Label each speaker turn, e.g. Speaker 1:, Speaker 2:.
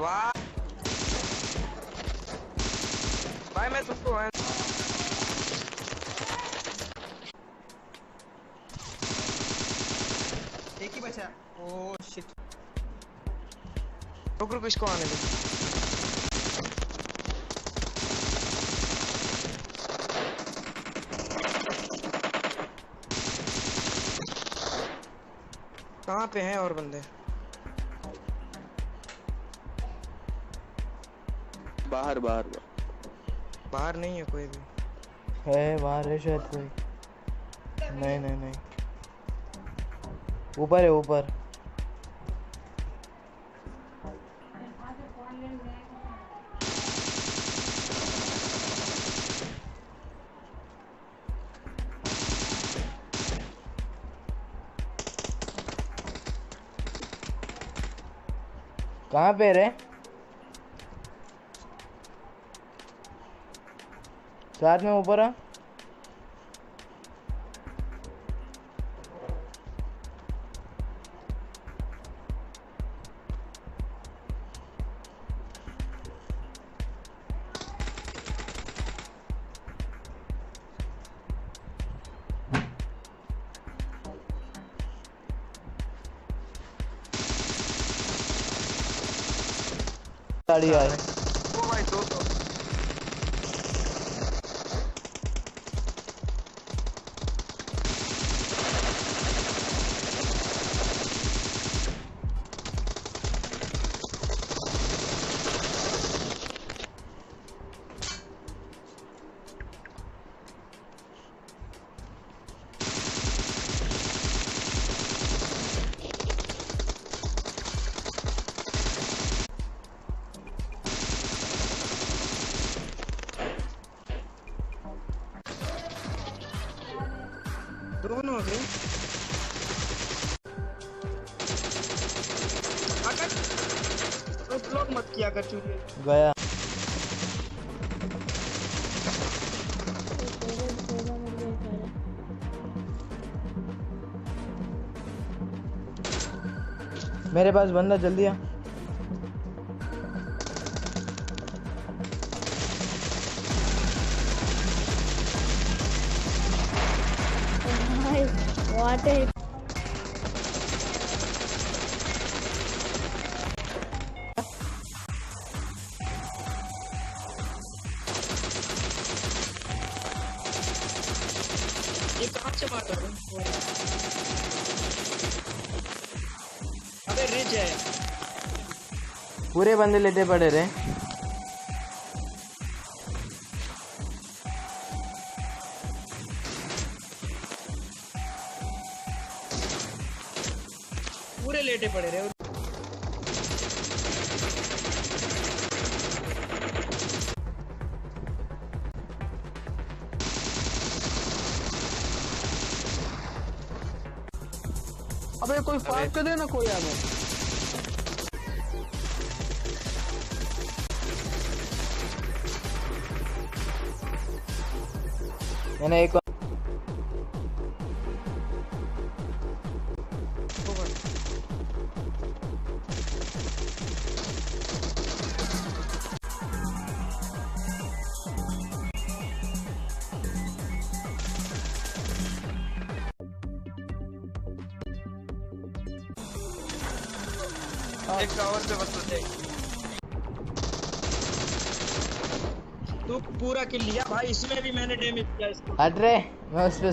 Speaker 1: वाह भाई मैं तुमको
Speaker 2: एक ही बचा। Oh shit.
Speaker 1: रुक इसको आने दे। कहाँ पे हैं और बंदे?
Speaker 3: बाहर बाहर
Speaker 1: बाहर नहीं है कोई भी।
Speaker 4: है बाहर है शायद कोई। नहीं नहीं नहीं, ऊपर है ऊपर। कहाँ पे रे? साथ में ऊपर आ। गाड़ी आ रही।
Speaker 1: ओ भाई दो दोनों हो गए। ब्लॉक मत किया कर चुके
Speaker 4: गया। मेरे पास बंदा, जल्दी आ।
Speaker 5: What a
Speaker 1: ये कहाँ से मार रहा है? अबे रिज है।
Speaker 4: पूरे बंदे लेटे पड़े रे।
Speaker 1: पूरे लेटे पड़े रहे।
Speaker 2: अबे कोई फाइट कर दे ना कोई आगे।
Speaker 4: मैंने एक
Speaker 1: एक टावर पे बस थे। तू पूरा किल लिया भाई, इसमें भी मैंने डैमेज किया इसको।
Speaker 4: हट रे, मैं उस पे